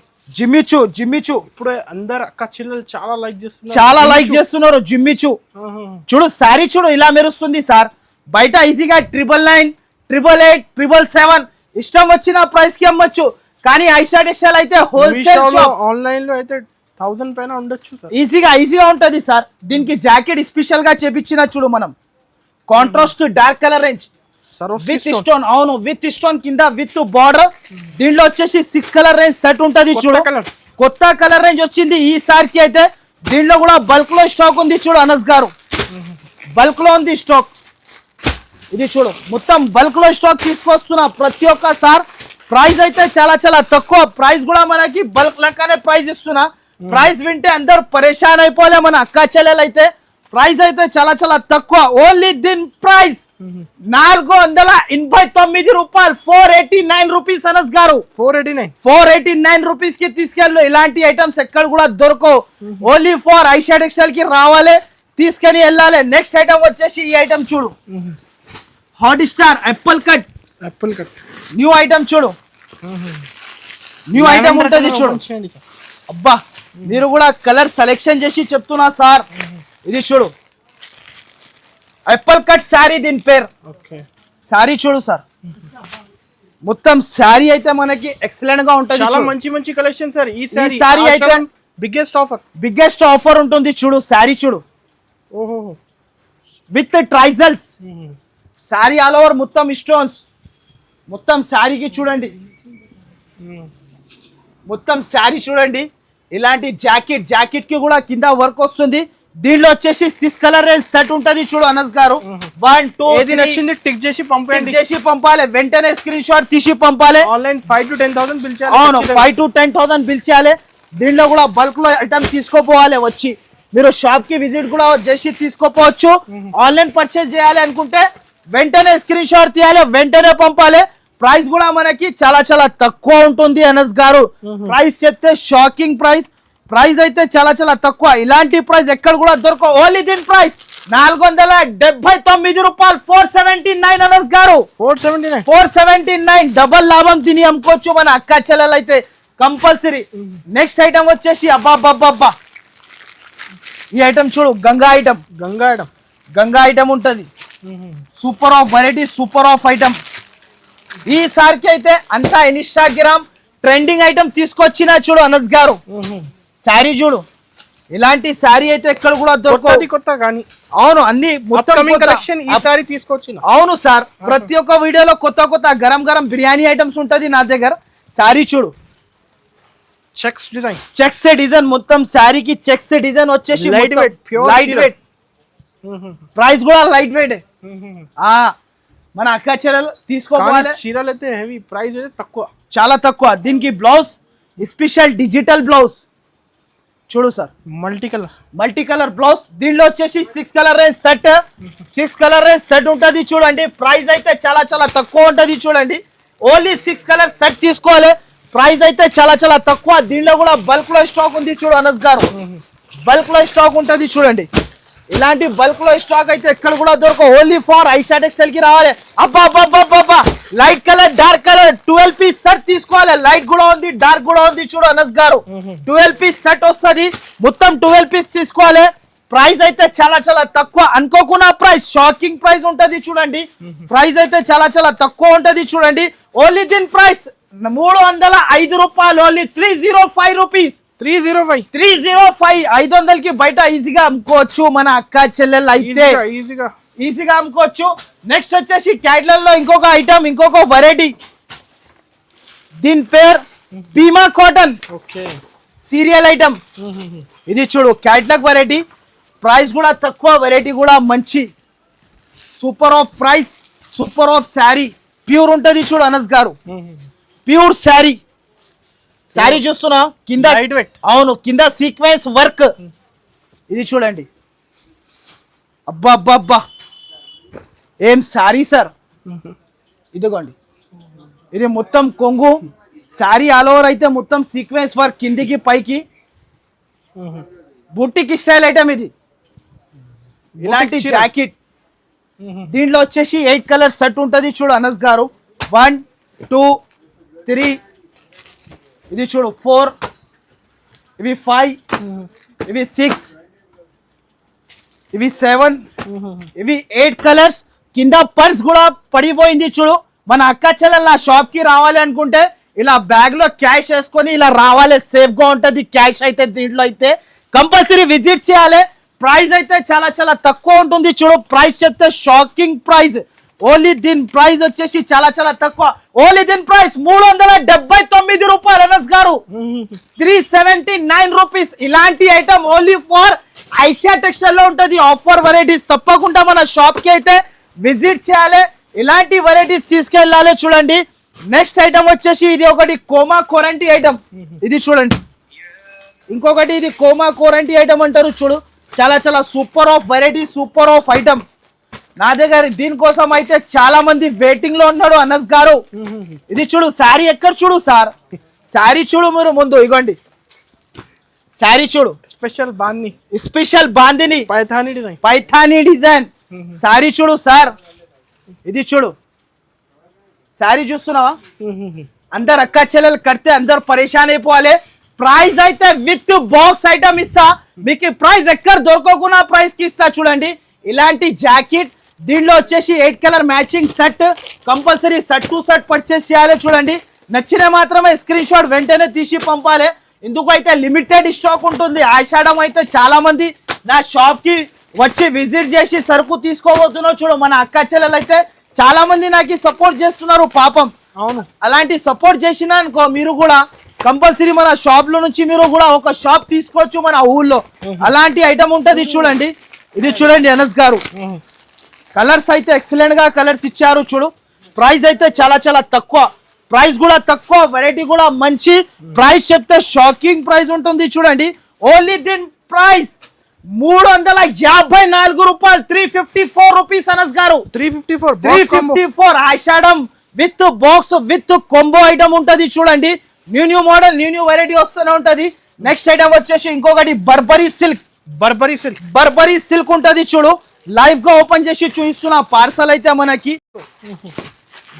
ఇప్పుడు అందరు అక్క చెల్లెలు చాలా లైక్ చేస్తున్నారు జిమ్మిచు. చూడు శారీ చూడు ఇలా మెరుస్తుంది సార్. బయట ఈజీగా 999, 888, 777 ఇష్టం వచ్చిన ప్రైస్ కి అమ్మొచ్చు. కానీ ఐషా టెక్స్టైల్ అయితే హోల్సేల్, ఆన్లైన్ లో అయితే 1000 పైన ఉండొచ్చు సార్. ఈజీగా ఉంటది సార్. దీనికి జాకెట్ స్పెషల్ గా చేపించిన చూడు మనం. Contrast dark colour range with stone, అవును విత్ స్టోన్ కింద విత్ బార్డర్. దీంట్లో వచ్చేసి 6 కలర్ రేంజ్ సెట్ ఉంటది చూడు. కొత్త కలర్ రేంజ్ వచ్చింది ఈసారికి అయితే. దీంట్లో కూడా బల్క్ లో స్టాక్ ఉంది చూడు అనస్ గారు. బల్క్ లో ఉంది స్టాక్. ఇది చూడు మొత్తం బల్క్ లో స్టాక్ తీసుకొస్తున్నా ప్రతి ఒక్కసారి. ప్రైస్ అయితే చాలా చాలా తక్కువ. ప్రైస్ కూడా మనకి బల్క్ లెక్కనే ప్రైస్ ఇస్తున్నా. ప్రైస్ వింటే అందరు పరేషాన్ అయిపోలే మన అక్క చెల్లెలు అయితే. ప్రైస్ అయితే చాలా చాలా తక్కువ. ఓన్లీ దీని ప్రైస్ 489 రూపాయలు, 489 రూపీస్ అనస్ గారు. 489 రూపీస్ కి తీసుకెళ్ళు. ఇలాంటి ఐటమ్స్ ఎక్కడ కూడా దొరకవు. ఓన్లీ ఫర్ ఐషా టెక్స్టైల్ కి రావాలి, తీసుకొని వెళ్ళాలి. నెక్స్ట్ ఐటమ్ వచ్చేసి ఈ ఐటమ్ చూడు, hot star Apple cut new item చూడు. న్యూ ఐటమ్ ఉంటుంది చూడు. అబ్బా మీరు కూడా కలర్ సెలెక్షన్ చేసి చెప్తున్నా సార్. ఇది చూడు యాపిల్ కట్ శారీ, దీని పేరు. శారీ చూడు సార్. మొత్తం శారీ అయితే మనకి ఎక్సలెంట్ గా ఉంటుంది. చాలా మంచి కలెక్షన్ సార్. ఈ శారీ అయితే బిగ్గెస్ట్ ఆఫర్ ఉంటుంది చూడు. శారీ చూడు విత్ ట్రైజల్స్. శారీ ఆల్ ఓవర్ మొత్తం స్టోన్స్. మొత్తం శారీకి చూడండి, మొత్తం శారీ చూడండి. ఇలాంటి జాకెట్ కి కూడా కింద వర్క్ వస్తుంది. దీనిలో వచ్చేసి 6 కలర్ రేంజ్ సెట్ ఉంటది చూడు అనస్ గారు. 1 2 ఏది నచ్చింది టిక్ చేసి పంపాలి. వెంటనే స్క్రీన్ షాట్ తీసి పంపాలి. ఆన్లైన్ 5 to 10,000 బిల్ చేయాలి. అవును 5 to 10,000 బిల్ చేయాలి. దీనిలో కూడా బల్క్ లో ఐటమ్ తీసుకోపోవాలి. వచ్చి మీరు షాప్ కి విజిట్ కూడా చేసి తీసుకోపోవచ్చు. ఆన్లైన్ పర్చేస్ చేయాలి అనుకుంటే వెంటనే స్క్రీన్ షాట్ తీయాలి, వెంటనే పంపాలి. ప్రైస్ కూడా మనకి చాలా చాలా తక్కువ ఉంటుంది అనస్ గారు. ప్రైస్ చెప్తే షాకింగ్ ప్రైస్. ప్రైస్ అయితే చాలా చాలా తక్కువ. ఇలాంటి ప్రైస్ ఎక్కడ కూడా దొరకవు. ఓన్లీ దీని ప్రైస్ 479 రూపాయలు, 479 అనస్ గారు. 479 డబల్ లాభం తిని అమ్ముకోవచ్చు మన అక్క చెల్లెలు అయితే కంపల్సరీ. నెక్స్ట్ ఐటమ్ వచ్చేసి అబ్బా ఈ ఐటమ్ చూడు, గంగా ఐటమ్ ఉంటది. Super of variety, super of item. ఈసారికి అయితే అంతా ఇన్స్టాగ్రామ్ ట్రెండింగ్ ఐటమ్ తీసుకొచ్చిన చూడు అనస్ గారు. శారీ చూడు, ఇలాంటి శారీ అయితే ఎక్కడ కూడా దొరకదు. కొత్త కానీ అవును అన్ని మొత్తం కలెక్షన్ ఈసారి తీసుకొచ్చిన. అవును సార్, ప్రతి ఒక్క వీడియోలో కొత్త గరం బిర్యానీ ఐటమ్స్ ఉంటది నా దగ్గర. శారీ చూడు, చెక్స్ డిజైన్ మొత్తం శారీకి చెక్స్ డిజైన్ వచ్చేసి లైట్ వెయిట్. ప్రైస్ కూడా లైట్ వెయిట్. మన అక్క చెల్లెలు తీసుకోవాలి. చీరలు అయితే హెవీ, ప్రైస్ అయితే తక్కువ, చాలా తక్కువ. దీనికి బ్లౌజ్ స్పెషల్ డిజిటల్ బ్లౌజ్ చూడు సార్, మల్టీ కలర్ బ్లౌజ్. దీనిలో వచ్చేసి 6 కలర్ రేంజ్ సెట్ ఉంటది చూడండి. ప్రైస్ అయితే చాలా చాలా తక్కువ ఉంటది చూడండి. ఓన్లీ 6 కలర్ సెట్ తీసుకోవాలి. ప్రైస్ అయితే చాలా చాలా తక్కువ. దీనిలో కూడా బల్క్ లో స్టాక్ ఉంది చూడు అనస్ గారు. బల్క్ లో స్టాక్ ఉంటది చూడండి. ఇలాంటి బల్క్ లో స్టాక్ అయితే ఎక్కడ కూడా దొరకవు. ఓన్లీ ఫర్ ఐషా టెక్స్టైల్ కి రావాలి. అబ్బా light colour dark colour 12 piece set తీసుకోవాలి. లైట్ కూడా ఉంది, డార్క్ కూడా ఉంది చూడు అనస్ గారు. 12 పీస్ సెట్ వస్తుంది. మొత్తం 12 పీస్ తీసుకోవాలి. ప్రైస్ అయితే చాలా చాలా తక్కువ అనుకోకున్న ప్రైస్, షాకింగ్ ప్రైస్ ఉంటది చూడండి. ప్రైస్ అయితే చాలా చాలా తక్కువ ఉంటది చూడండి. ఓన్లీ దీని ప్రైస్ 305 రూపాయలు, ఓన్లీ 305 రూపీస్. 305 500కి బయట ఈజీగా అమ్ముకోవచ్చు మన అక్క చెల్లెళ్ళు అయితే, ఈజీగా అమ్ముకోవచ్చు. నెక్స్ట్ వచ్చేసి క్యాట్లాగ్ లో ఇంకొక ఐటమ్, ఇంకొక వెరైటీ, దీని పేరు భీమా కాటన్ సీరియల్ ఐటమ్. ఇది చూడు క్యాట్లాగ్ వెరైటీ, ప్రైస్ కూడా తక్కువ, వెరైటీ కూడా మంచి. Super of price, super of sari, pure ఉంటది చూడు అనస్ గారు, ప్యూర్ శారీ. శారీ చూస్తున్నా కింద, అవును కింద సీక్వెన్స్ వర్క్. ఇది చూడండి, అబ్బా అబ్బా అబ్బా ఏం శారీ సార్. ఇదిగోండి, ఇది మొత్తం కొంగు శారీ, ఆల్ ఓవర్ అయితే మొత్తం సీక్వెన్స్ వర్క్ కిందికి పైకి, బుట్టికి స్టైల్ ఐటమ్ ఇది. ఇలాంటి జాకెట్, దీంట్లో వచ్చేసి 8 కలర్ సెట్ ఉంటది చూడు అనస్ గారు. 1 2 3, ఇది చూడు 4, ఇవి 5, ఇవి 6, ఇవి 7, ఇవి 8 కలర్స్. కింద పర్స్ కూడా పడిపోయింది చూడు. మన అక్క చెల్లెలు నా షాప్ కి రావాలి అనుకుంటే ఇలా బ్యాగ్ లో క్యాష్ వేసుకొని ఇలా రావాలి, సేఫ్ గా ఉంటది క్యాష్ అయితే. దీంట్లో అయితే కంపల్సరీ విజిట్ చేయాలి. ప్రైస్ అయితే చాలా చాలా తక్కువ ఉంటుంది చూడు. ప్రైస్ చెప్తే షాకింగ్ ప్రైస్. ఓన్లీ దీని ప్రైస్ వచ్చేసి చాలా చాలా తక్కువ. ఓన్లీ దీని ప్రైస్ 379 రూపాయలు అనస్ గారు, 379 రూపీస్. ఇలాంటి item only for Aisha textile లో ఉంటది. ఆఫర్ వెరైటీస్ తప్పకుండా మన షాప్ కి అయితే విజిట్ చేయాలి, ఇలాంటి వెరైటీస్ తీసుకెళ్ళాలి. చూడండి నెక్స్ట్ ఐటమ్ వచ్చేసి ఇది ఒకటి కోమా కోరంటీ ఐటమ్. ఇది చూడండి, ఇంకొకటి ఇది కోమా కోరంటీ ఐటమ్ అంటారు చూడు. చాలా చాలా super of variety, super of item. నా దగ్గర దీనికోసం అయితే చాలా మంది వెయిటింగ్ లో ఉన్నాడు అనస్ గారు. ఇది చూడు శారీ, ఎక్కడ చూడు సార్, శారీ చూడు మీరు ముందు. ఇగోండి శారీ చూడు, స్పెషల్ బాందిని పైథానీ డిజైన్ శారీ చూడు సార్. ఇది చూడు శారీ చూస్తున్నావా, అందరు అక్క చెల్లెలు కడితే అందరు పరేషాన్ అయిపోవాలి. ప్రైస్ అయితే విత్ బాక్స్ ఐటమ్ ఇస్తా మీకు. ప్రైస్ ఎక్కడ దొరకకుండా ప్రైస్ కి ఇస్తా. చూడండి ఇలాంటి జాకెట్, దీనిలో వచ్చేసి 8 colour matching set, compulsory set to set purchase చేయాలి. చూడండి నచ్చిన మాత్రమే స్క్రీన్ షాట్ వెంటనే తీసి పంపాలి. ఇందుకు అయితే లిమిటెడ్ స్టాక్ ఉంటుంది. ఆషాఢం అయితే చాలా మంది నా షాప్ కి వచ్చి విజిట్ చేసి సరుకు తీసుకోబోతున్నావు చూడు. మన అక్క చెల్లెలు అయితే చాలా మంది నాకు సపోర్ట్ చేస్తున్నారు పాపం. అవును, అలాంటి సపోర్ట్ చేసిన అనుకో మీరు కూడా కంపల్సరీ మన షాప్ లో నుంచి మీరు కూడా ఒక షాప్ తీసుకోవచ్చు మన ఊళ్ళో. అలాంటి ఐటమ్ ఉంటది చూడండి. ఇది చూడండి అనస్ గారు, కలర్స్ అయితే ఎక్సలెంట్ గా కలర్స్ ఇచ్చారు చూడు. ప్రైస్ అయితే చాలా చాలా తక్కువ, ప్రైస్ కూడా తక్కువ, వెరైటీ కూడా మంచి. ప్రైస్ చెప్తే షాకింగ్ ప్రైస్ ఉంటుంది చూడండి. ఓన్లీ దీని ప్రైస్ 354 రూపాయలు, 354 rupees Anas garu. 354 Ashadham with box with combo item ఉంటది చూడండి. న్యూ మోడల్, న్యూ వెరైటీ వస్తూనే ఉంటది. నెక్స్ట్ ఐటమ్ వచ్చేసి ఇంకొకటి బర్బరీ సిల్క్ ఉంటది చూడు. లైవ్ గా ఓపెన్ చేసి చూపిస్తున్నా. పార్సల్ అయితే మనకి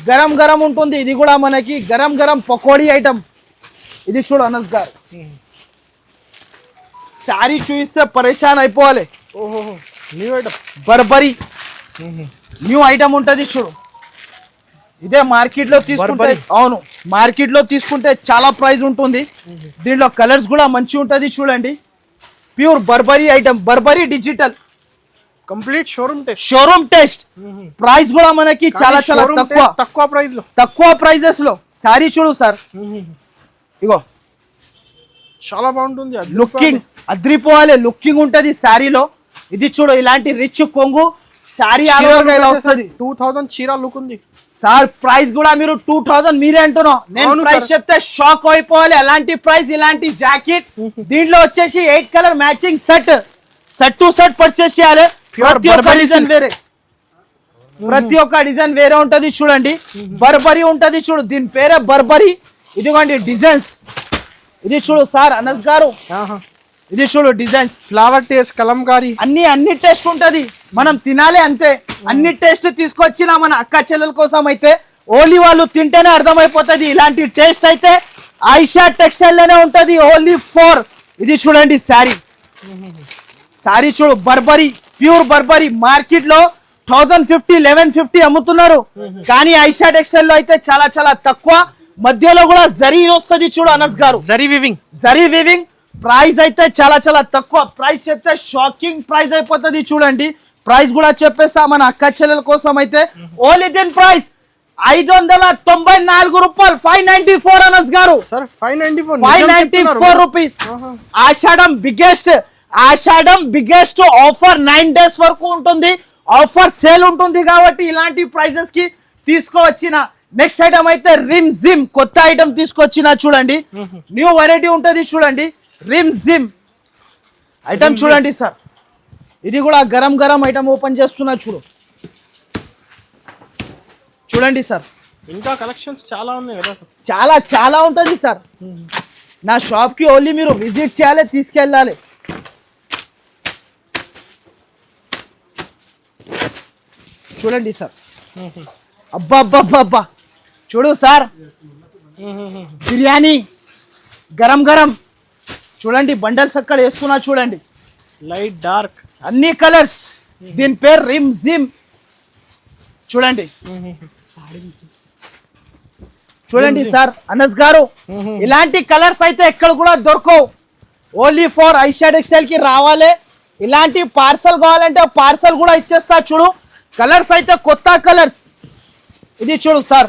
గరం గరం ఉంటుంది. ఇది కూడా మనకి గరం గరం పకోడీ ఐటమ్. ఇది చూడు అనస్ గారు, శారీ చూపిస్తే పరేషాన్ అయిపోవాలి. బర్బరీ న్యూ ఐటమ్ ఉంటది చూడు. ఇదే మార్కెట్ లో తీసుకుంటే, అవును మార్కెట్ లో తీసుకుంటే చాలా ప్రైస్ ఉంటుంది. దీంట్లో కలర్స్ కూడా మంచి ఉంటది చూడండి. Pure Burberry item, Burberry digital complete showroom test. Price కూడా మనకి చాలా చాలా తక్కువ ప్రైజెస్ లో శారీ చూడు సార్. ఇగో చాలా బాగుంటుంది, లుకింగ్ అద్రిపోవాలి, లుకింగ్ ఉంటది శారీలో. ఇది చూడు ఇలాంటి రిచ్ కొంగు శారీ ఇలా వస్తుంది. 2000 చీర లుక్ ఉంది సార్. ప్రైస్ కూడా మీరు 2000 మీరే అంటున్నావు, నేను ప్రైస్ చెప్తే షాక్ అయిపోవాలి. అలాంటి ప్రైస్, ఇలాంటి జాకెట్. దీంట్లో వచ్చేసి 8 colour matching set to set purchase చేయాలి. ప్రతి ఒక్క డిజైన్ వేరే ఉంటది చూడండి. బర్బరీ ఉంటది చూడు, దీని పేరే బర్బరీ. ఇదిగోండి డిజైన్స్. ఇది చూడు సార్ అనస్ గారు, ఇది చూడు డిజైన్స్, ఫ్లవర్ టేస్ట్, కలంకారీ, అన్ని టేస్ట్ ఉంటది. మనం తినాలి అంతే. అన్ని టేస్ట్ తీసుకొచ్చిన మన అక్క చెల్లెల కోసం అయితే ఓన్లీ వాళ్ళు తింటేనే అర్థమైపోతుంది. ఇలాంటి టేస్ట్ అయితే ఐషా టెక్స్టైల్ లోనే ఉంటది, ఓన్లీ 4. ఇది చూడండి శారీ సారీ చూడు బర్బరీ, ప్యూర్ బర్బరీ. మార్కెట్ లో 1050 1150 అమ్ముతున్నారు, కానీ ఐషా టెక్స్టైల్ లో అయితే చాలా చాలా తక్కువ. మధ్యలో కూడా జరీ వస్తుంది చూడు అనస్ గారు, zari weaving. Zari weaving. Price అయితే చాలా చాలా తక్కువ. ప్రైస్ చెప్తే షాకింగ్ ప్రైస్ అయిపోతుంది. చూడండి ప్రైస్ కూడా చెప్పేస్తా మన అక్క చెల్లెల కోసం అయితే. ఓన్లీ దీని ప్రైస్ 594 రూపాయలు, 594 Anas garu. Sir 594 594 rupees. Ashadham biggest offer 9 days వరకు ఉంటుంది. ఆఫర్ సేల్ ఉంటుంది కాబట్టి ఇలాంటి ప్రైజెస్ కి తీసుకువచ్చిన. నెక్స్ట్ ఐటమ్ అయితే రిమ్ జిమ్, కొత్త ఐటమ్ తీసుకొచ్చిన. చూడండి న్యూ వెరైటీ ఉంటుంది. చూడండి రిమ్ జిమ్ ఐటమ్ చూడండి సార్. ఇది కూడా గరం గరం ఐటమ్ ఓపెన్ చేస్తున్నా చూడు. చూడండి సార్, ఇంకా కలెక్షన్స్ చాలా ఉన్నాయి కదా. చాలా చాలా ఉంటుంది సార్. నా షాప్ కి ఓన్లీ మీరు విజిట్ చేయాలి, తీసుకెళ్ళాలి. చూడండి సార్, అబ్బా అబ్బా అబ్బా అబ్బా చూడు సార్, బిర్యానీ గరం గరం. చూడండి బండల్స్ అక్కడ వేస్తున్నా చూడండి, లైట్ డార్క్ అన్ని కలర్స్. దీని పేరు రిమ్ జిమ్. చూడండి చూడండి సార్ అనస్ గారు, ఇలాంటి కలర్స్ అయితే ఎక్కడ కూడా దొరకవు. ఓన్లీ ఫర్ ఐషా టెక్స్టైల్ కి రావాలి. ఇలాంటి పార్సల్ కావాలంటే పార్సల్ కూడా ఇచ్చేస్తా. చూడు కలర్స్ అయితే కొత్త కలర్స్. ఇది చూడు సార్,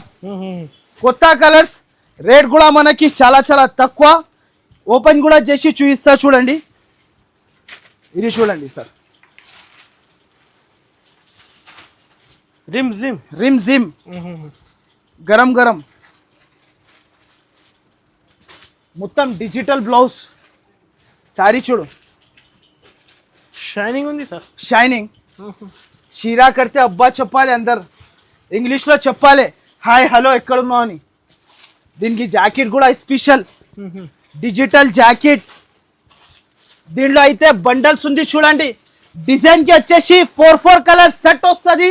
కొత్త కలర్స్. రేట్ కూడా మనకి చాలా చాలా తక్కువ. ఓపెన్ కూడా చేసి చూపిస్తా చూడండి. ఇది చూడండి sir, rim gym. Rim gym garam garam. మొత్తం డిజిటల్ బ్లౌజ్. సారీ చూడు షైనింగ్ ఉంది సార్, షైనింగ్. చీరా కడితే అబ్బా చెప్పాలి, అందరు ఇంగ్లీష్లో చెప్పాలి హాయ్ హలో ఎక్కడున్నావు అని. దీనికి జాకెట్ కూడా స్పెషల్ డిజిటల్ జాకెట్. దీంట్లో అయితే బండల్స్ ఉంది చూడండి. డిజైన్ కి వచ్చేసి 4 కలర్ సెట్ వస్తుంది.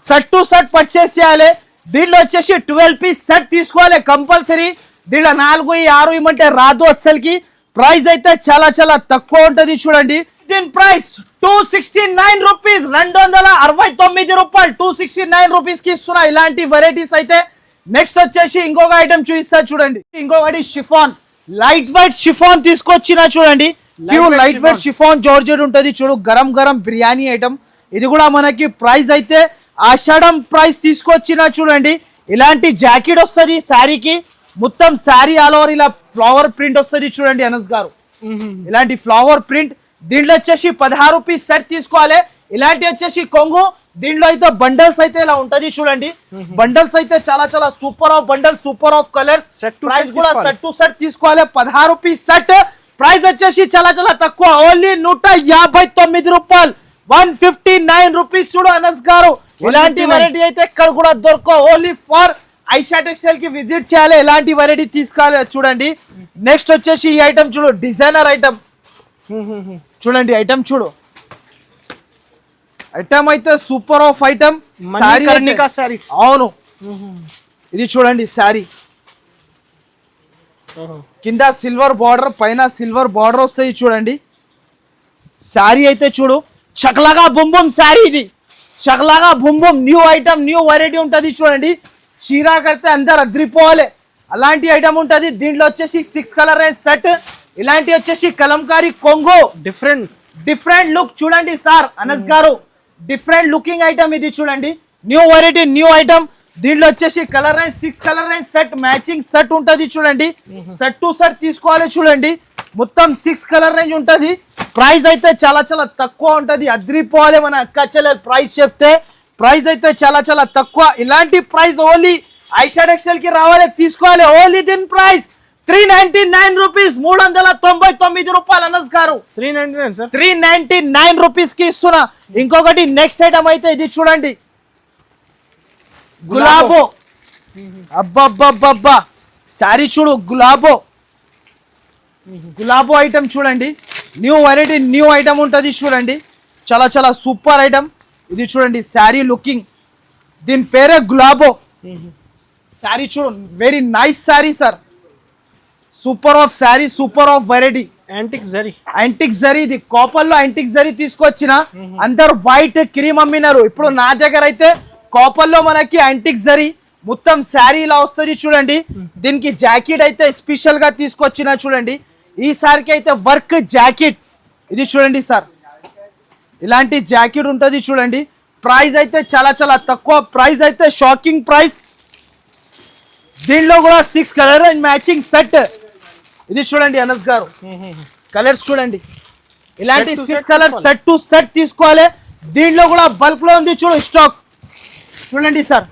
సెట్ టు సెట్ పర్చేస్ చేయాలి. దీంట్లో వచ్చేసి 12 పీస్ సెట్ తీసుకోవాలి కంపల్సరీ. దీంట్లో 4 6 ఇవ్వమంటే రాదు అస్సలకి. ప్రైస్ అయితే చాలా చాలా తక్కువ ఉంటుంది. చూడండి దీని ప్రైస్ 269 రూపీస్, 269 రూపాయలు. 269 రూపీస్ కి ఇస్తున్నా ఇలాంటి వెరైటీస్ అయితే. నెక్స్ట్ వచ్చేసి ఇంకొక ఐటమ్ చూపిస్తా చూడండి. ఇంకొకటి షిఫాన్, లైట్ వెయిట్ షిఫాన్ తీసుకొచ్చిన. చూడండి లైట్ వెయిట్ షిఫాన్ జార్జెట్ ఉంటుంది చూడు. గరం గరం బిర్యానీ ఐటమ్. ఇది కూడా మనకి ప్రైస్ అయితే ఆషాఢం ప్రైస్ తీసుకొచ్చిన. చూడండి ఇలాంటి జాకెట్ వస్తుంది శారీకి. మొత్తం శారీ ఆల్ ఓవర్ ఇలా ఫ్లవర్ ప్రింట్ వస్తుంది చూడండి అనస్ గారు. ఇలాంటి ఫ్లవర్ ప్రింట్. దీంట్లో వచ్చేసి 16 పీస్ సెట్ తీసుకోవాలి. ఇలాంటి వచ్చేసి కొంగు. దీంట్లో అయితే బండల్స్ అయితే ఇలా ఉంటది చూడండి. బండల్స్ అయితే చాలా చాలా super of bundle, super of colours. Price కూడా సెట్ టు సెట్ తీసుకోవాలి. 16 పీస్ సెట్. ప్రైస్ వచ్చేసి చాలా చాలా తక్కువ, ఓన్లీ 159 రూపాయలు, 159 రూపీస్. చూడు అనస్ గారు, ఇలాంటి వెరైటీ అయితే ఎక్కడ కూడా దొరకవు. ఓన్లీ ఫర్ ఐషా టెక్స్టైల్ కి విజిట్ చేయాలి, ఇలాంటి వెరైటీ తీసుకోవాలి. చూడండి నెక్స్ట్ వచ్చేసి ఈ ఐటమ్ చూడు, డిజైనర్ ఐటమ్. చూడండి ఐటమ్ చూడు, ఐటమ్ అయితే సూపర్ ఆఫ్ ఐటమ్. అవును, ఇది చూడండి శారీ. కింద సిల్వర్ బార్డర్, పైన సిల్వర్ బార్డర్ వస్తాయి చూడండి. శారీ అయితే చూడు చక్లాగా బుంబుమ్ శారీ. ఇది చక్లాగా బుంబుమ్ న్యూ ఐటమ్, న్యూ వెరైటీ ఉంటుంది చూడండి. చీరా కడితే అందరు అద్రిపోవాలి అలాంటి ఐటమ్ ఉంటుంది. దీంట్లో వచ్చేసి 6 కలర్ సెట్. ఇలాంటి వచ్చేసి కలంకారీ కొంగు. డిఫరెంట్ లుక్ చూడండి సార్ అనస్ గారు, డిఫరెంట్ లుకింగ్ ఐటమ్. ఇది చూడండి న్యూ వెరైటీ, న్యూ ఐటమ్. దీంట్లో వచ్చేసి colour range 6 colour range set, matching set ఉంటుంది చూడండి. సెట్ టు సెట్ తీసుకోవాలి చూడండి. మొత్తం 6 కలర్ రేంజ్ ఉంటుంది. ప్రైస్ అయితే చాలా చాలా తక్కువ ఉంటుంది. అద్రిపోవాలి మన అక్క చెల్లెలు ప్రైస్ చెప్తే. ప్రైస్ అయితే చాలా చాలా తక్కువ. ఇలాంటి ప్రైస్ ఓన్లీ ఐషా టెక్స్టైల్ కి రావాలి, తీసుకోవాలి. ఓన్లీ దీని ప్రైస్ 399 రూపీస్, 399 రూపాయలు అనస్ గారు. 399 రూపీస్ కి ఇస్తున్నా. ఇంకొకటి నెక్స్ట్ ఐటమ్ అయితే ఇది చూడండి, గులాబో. అబ్బబ్బబ్బబ్బా శారీ చూడు, గులాబో. గులాబో ఐటమ్ చూడండి, న్యూ వెరైటీ, న్యూ ఐటమ్ ఉంటుంది చూడండి. చాలా చాలా సూపర్ ఐటమ్. ఇది చూడండి శారీ లుకింగ్. దీని పేరే గులాబో. శారీ చూడు, very nice sari sir. Super of sari, super of variety. Antique zari, antique zari, ఇది కాపర్ లో యాంటిక్ జరీ తీసుకొచ్చిన అందరు వైట్ క్రీమ్ అమ్మినారు. ఇప్పుడు నా దగ్గర అయితే కాపర్ లో మనకి యాంటిక్ జరీ మొత్తం శారీ ఇలా వస్తుంది చూడండి. దీనికి జాకెట్ అయితే స్పెషల్ గా తీసుకొచ్చిన చూడండి. ఈసారికి అయితే వర్క్ జాకెట్ ఇది చూడండి సార్, ఇలాంటి జాకెట్ ఉంటుంది చూడండి. ప్రైస్ అయితే చాలా చాలా తక్కువ, ప్రైస్ అయితే షాకింగ్ ప్రైస్. దీనిలో కూడా 6 కలర్ అండ్ మ్యాచింగ్ సెట్ ఇది చూడండి. అనస్ గారు కలర్స్ చూడండి, ఇలాంటి 6 కలర్ సెట్ టు సెట్ తీసుకోవాలి. దీంట్లో కూడా బల్క్ లో ఉంది చూడు స్టాక్ చూడండి సార్,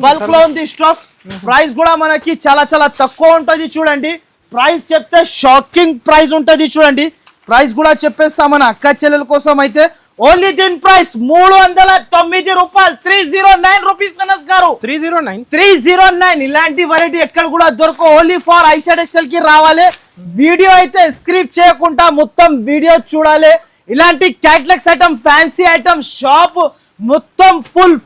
బల్క్ లో ఉంది స్టాక్. ప్రైస్ కూడా మనకి చాలా చాలా తక్కువ ఉంటుంది చూడండి. ప్రైస్ చెప్తే షాకింగ్ ప్రైస్ ఉంటుంది చూడండి. ప్రైస్ కూడా చెప్పేస్తా మన అక్క చెల్లెల కోసం అయితే. ఓన్లీ దీని ప్రైస్ 309 రూపాయలు, 309 రూపీస్. అనస్ గారు 309. ఇలాంటి వెరైటీ ఎక్కడ కూడా దొరకవు. ఓన్లీ ఫర్ ఐషాడ్ ఎక్సెల్ కి రావాలి. వీడియో అయితే స్క్రిప్ట్ చేయకుండా మొత్తం వీడియో చూడాలి. ఇలాంటి catalogues item, fancy item, shop మొత్తం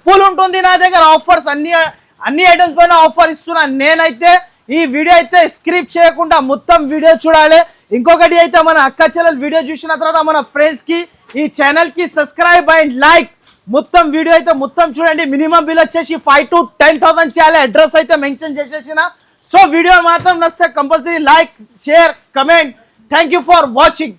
ఫుల్ ఉంటుంది నా దగ్గర. ఆఫర్స్ అన్ని ఐటమ్స్ పైన ఆఫర్ ఇస్తున్నా నేనైతే. ఈ వీడియో అయితే స్క్రిప్ట్ చేయకుండా మొత్తం వీడియో చూడాలి. ఇంకొకటి అయితే మన అక్క చెల్లెలు వీడియో చూసిన తర్వాత మన ఫ్రెండ్స్ కి ఈ ఛానల్ కి సబ్స్క్రైబ్ అండ్ లైక్. మొత్తం వీడియో అయితే మొత్తం చూడండి. మినిమం బిల్ వచ్చేసి 5,000 to 10,000 చేయాలి. అడ్రస్ అయితే మెన్షన్ చేసేసిన. సో వీడియో మాత్రం నచ్చితే compulsory like, share, comment. Thank you for watching.